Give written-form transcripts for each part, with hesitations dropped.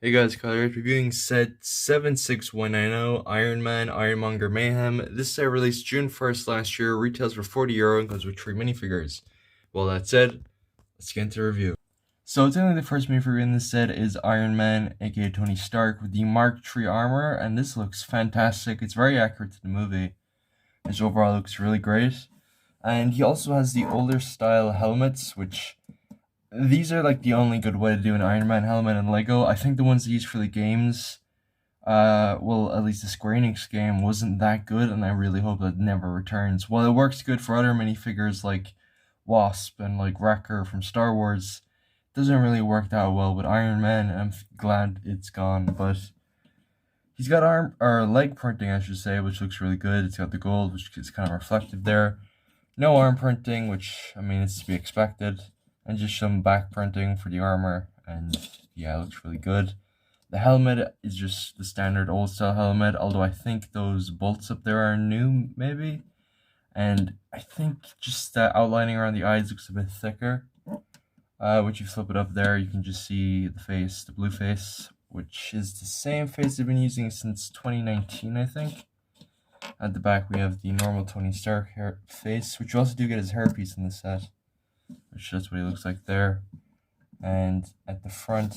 Hey guys, Kyler reviewing set 76190 Iron Man Ironmonger Mayhem. This set released June 1st last year, retails for €40 and comes with 3 minifigures. Well, that said, let's get into the review. So, technically the first minifigure in this set is Iron Man, aka Tony Stark, with the Mark III armor, and this looks fantastic. It's very accurate to the movie. His overall looks really great. And he also has the older style helmets, which these are like the only good way to do an Iron Man helmet in Lego. I think the ones used for the games, well, at least the Square Enix game wasn't that good, and I really hope that never returns. While it works good for other minifigures like Wasp and like Wrecker from Star Wars, it doesn't really work that well with Iron Man, and I'm glad it's gone. But he's got arm or leg printing, I should say, which looks really good. It's got the gold, which is kind of reflective there. No arm printing, which I mean, it's to be expected, and just some back printing for the armor, and yeah, it looks really good. The helmet is just the standard old style helmet, although I think those bolts up there are new, maybe. And I think just the outlining around the eyes looks a bit thicker. Which you flip it up there, you can just see the face, the blue face, which is the same face they've been using since 2019, I think. At the back, we have the normal Tony Stark face, which you also do get his hairpiece in the set, which that's what he looks like there. And at the front,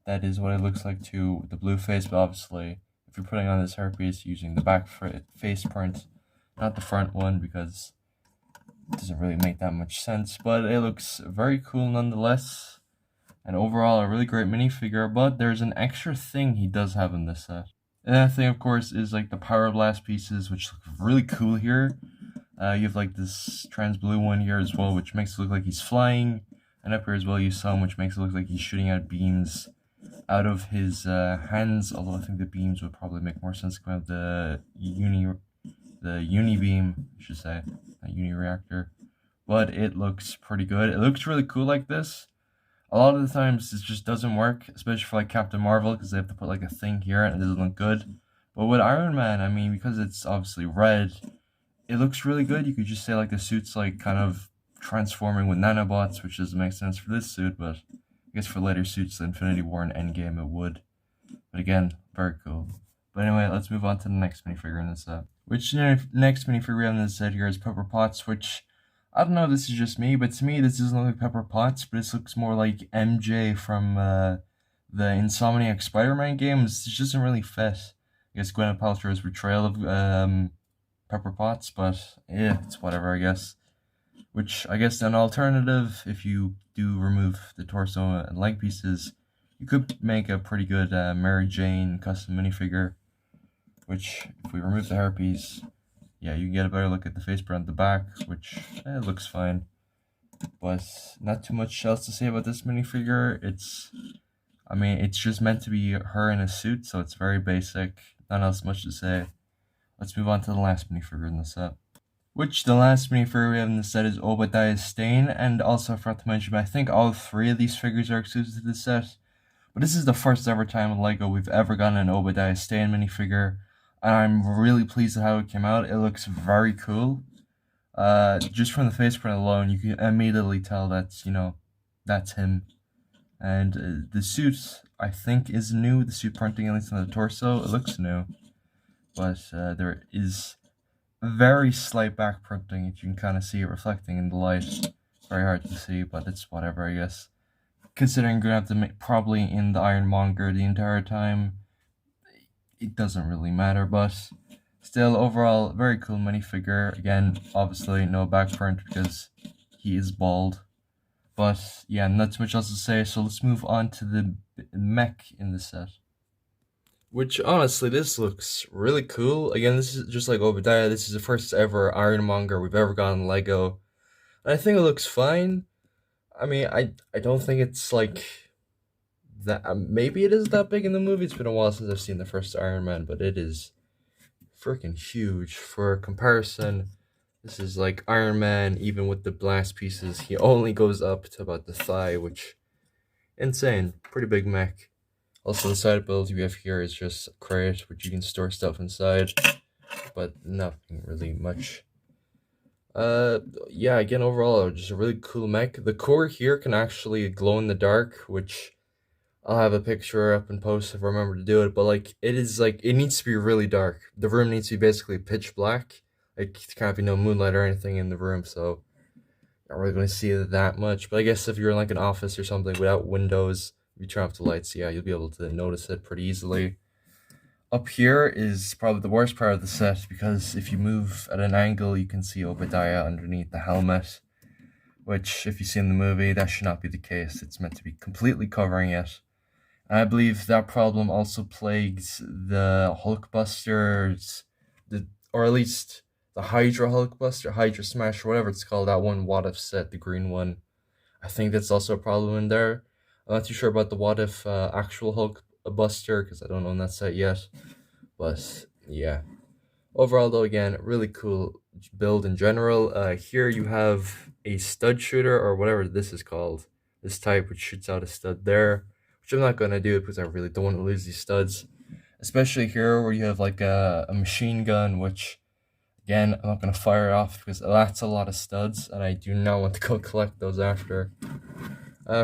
that is what it looks like too, with the blue face, but obviously, if you're putting on this hairpiece using the back face print, not the front one, because it doesn't really make that much sense, but it looks very cool nonetheless. And overall, a really great minifigure, but there's an extra thing he does have in this set. And that thing, of course, is like the Power Blast pieces, which look really cool here. You have like this trans blue one here as well, which makes it look like he's flying. And up here as well, you saw him, which makes it look like he's shooting out beams out of his hands. Although I think the beams would probably make more sense coming out the uni beam, I should say, a uni reactor. But it looks pretty good. It looks really cool like this. A lot of the times it just doesn't work, especially for like Captain Marvel, because they have to put like a thing here and it doesn't look good. But with Iron Man, I mean, because it's obviously red, it looks really good. You could just say like the suit's like kind of transforming with nanobots, which doesn't make sense for this suit, but I guess for later suits, the Infinity War and Endgame, it would. But again, very cool. But anyway, let's move on to the next minifigure in this set. Which next minifigure we have in this set here is Pepper Potts, which I don't know if this is just me, but to me this doesn't look like Pepper Potts, but this looks more like MJ from the Insomniac Spider-Man games. It doesn't really fit, I guess, Gwyneth Paltrow's portrayal of Pepper Potts, but yeah, it's whatever, I guess. Which, I guess, an alternative, if you do remove the torso and leg pieces, you could make a pretty good Mary Jane custom minifigure. Which, if we remove the hairpiece, yeah, you can get a better look at the face print at the back, which looks fine. But not too much else to say about this minifigure. It's just meant to be her in a suit, so it's very basic. Not else much to say. Let's move on to the last minifigure in the set. Which the last minifigure we have in the set is Obadiah Stane, and also I forgot to mention, but I think all three of these figures are exclusive to the set. But this is the first ever time with LEGO we've ever gotten an Obadiah Stane minifigure, and I'm really pleased with how it came out. It looks very cool. Just from the face print alone, you can immediately tell that's, that's him. And the suit, I think, is new. The suit printing, at least on the torso, it looks new. But there is very slight back printing, if you can kind of see it reflecting in the light. Very hard to see, but it's whatever, I guess. Considering you're going to have to make probably in the Ironmonger the entire time, it doesn't really matter, but still, overall, very cool minifigure. Again, obviously, no back print because he is bald. But yeah, not too much else to say, so let's move on to the mech in the set. Which, honestly, this looks really cool. Again, this is just like Obadiah, this is the first ever Ironmonger we've ever gotten LEGO. And I think it looks fine. I mean, I don't think it's like that. Maybe it is that big in the movie. It's been a while since I've seen the first Iron Man, but it is freaking huge. For comparison, this is like Iron Man, even with the blast pieces, he only goes up to about the thigh, which insane. Pretty big mech. Also, the side build we have here is just a crate, which you can store stuff inside, but nothing really much. Yeah, again, overall, just a really cool mech. The core here can actually glow in the dark, which I'll have a picture up and post if I remember to do it. But like, it is like it needs to be really dark. The room needs to be basically pitch black. Like, there can't be no moonlight or anything in the room, so not really going to see it that much. But I guess if you're in like an office or something without windows, if you turn off the lights, yeah, you'll be able to notice it pretty easily. Up here is probably the worst part of the set, because if you move at an angle, you can see Obadiah underneath the helmet, which, if you see in the movie, that should not be the case. It's meant to be completely covering it. And I believe that problem also plagues the Hulkbusters, or at least the Hydra Hulkbuster, Hydra Smash, or whatever it's called, that one What If set, the green one. I think that's also a problem in there. I'm not too sure about the What If actual Hulkbuster, because I don't own that set yet. But yeah. Overall, though, again, really cool build in general. Here you have a stud shooter, or whatever this is called. This type, which shoots out a stud there. Which I'm not going to do because I really don't want to lose these studs. Especially here where you have like a machine gun, which, again, I'm not going to fire it off because that's a lot of studs. And I do not want to go collect those after.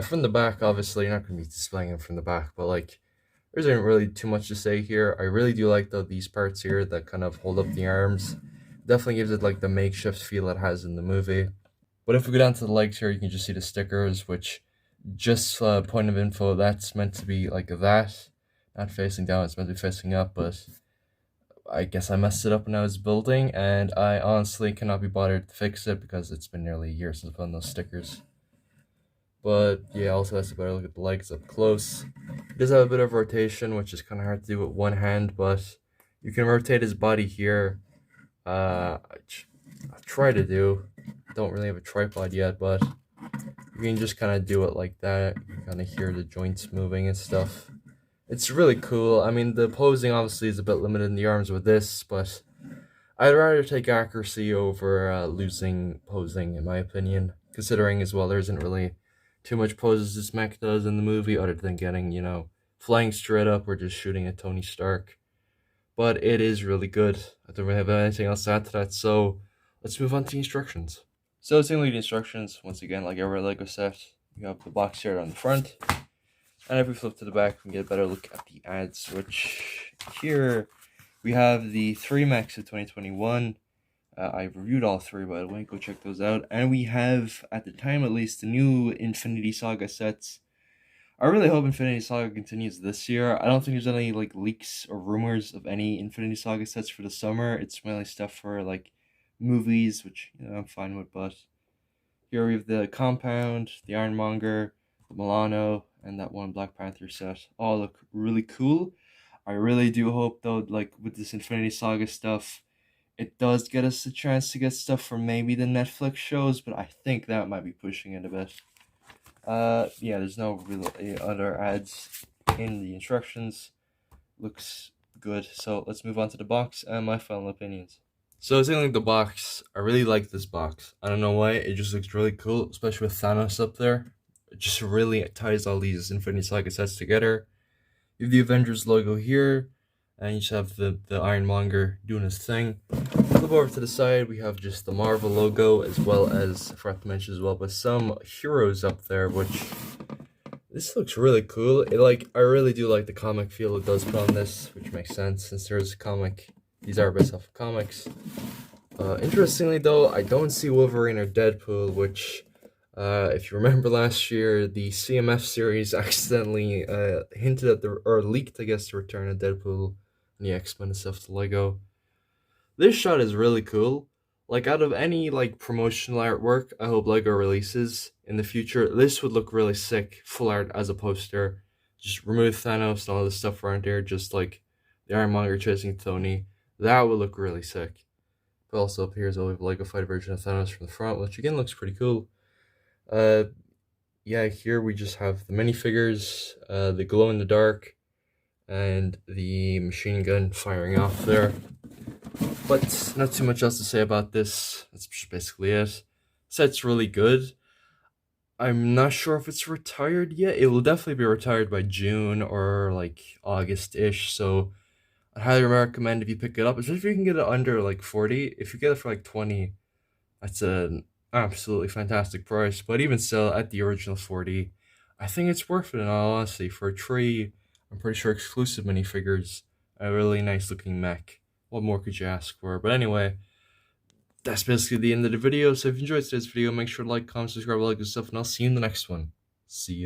From the back, obviously, you're not going to be displaying them from the back. But like, there isn't really too much to say here. I really do like though these parts here that kind of hold up the arms. Definitely gives it like the makeshift feel it has in the movie. But if we go down to the legs here, you can just see the stickers, which, just point of info, that's meant to be like that. Not facing down, it's meant to be facing up, but I guess I messed it up when I was building, and I honestly cannot be bothered to fix it because it's been nearly a year since I put on those stickers. But yeah, also has a better look at the legs up close. He does have a bit of rotation, which is kind of hard to do with one hand, but you can rotate his body here. I try to do. Don't really have a tripod yet, but you can just kind of do it like that. You can kind of hear the joints moving and stuff. It's really cool. I mean, the posing obviously is a bit limited in the arms with this, but I'd rather take accuracy over losing posing, in my opinion. Considering as well, there isn't really too much poses this mech does in the movie, other than getting, you know, flying straight up or just shooting at Tony Stark. But it is really good. I don't really have anything else to add to that, so let's move on to the instructions. So, similarly, the instructions, once again, like every LEGO set, you have the box here on the front. And if we flip to the back, we can get a better look at the ads, which here we have the 3 mechs of 2021. I reviewed all 3, by the way, go check those out. And we have, at the time at least, the new Infinity Saga sets. I really hope Infinity Saga continues this year. I don't think there's any like leaks or rumors of any Infinity Saga sets for the summer. It's mainly stuff for like movies, which, you know, I'm fine with. But here we have the Compound, the Ironmonger, the Milano, and that one Black Panther set. All look really cool. I really do hope though, like with this Infinity Saga stuff, it does get us a chance to get stuff from maybe the Netflix shows, but I think that might be pushing it a bit. Yeah, there's no real other ads in the instructions. Looks good. So let's move on to the box and my final opinions. So saying the box, I really like this box. I don't know why, it just looks really cool, especially with Thanos up there. It just really ties all these Infinity Saga sets together. You have the Avengers logo here, and you just have the Ironmonger doing his thing. Flip over to the side, we have just the Marvel logo, as well as, I forgot to mention as well, but some heroes up there, which, this looks really cool. I really do like the comic feel it does put on this, which makes sense, since there's a comic. These are based off of comics. Interestingly though, I don't see Wolverine or Deadpool, which, if you remember last year, the CMF series accidentally hinted at or leaked, I guess, the return of Deadpool and the X-Men and stuff to LEGO. This shot is really cool. Like, out of any, like, promotional artwork I hope LEGO releases in the future, this would look really sick, full art as a poster. Just remove Thanos and all this stuff around here, just like the Ironmonger chasing Tony. That would look really sick. But also up here is a LEGO fight version of Thanos from the front, which again looks pretty cool. Yeah, here we just have the minifigures, the glow in the dark, and the machine gun firing off there. But not too much else to say about this. That's just basically it. Set's really good. I'm not sure if it's retired yet. It will definitely be retired by June or like August-ish, so I highly recommend if you pick it up, especially if you can get it under like 40. If you get it for like 20, that's an absolutely fantastic price. But even still, at the original 40, I think it's worth it in all honesty for a three. I'm pretty sure exclusive minifigures. A really nice looking mech. What more could you ask for? But anyway, that's basically the end of the video. So if you enjoyed today's video, make sure to like, comment, subscribe, all that good stuff, and I'll see you in the next one. See ya.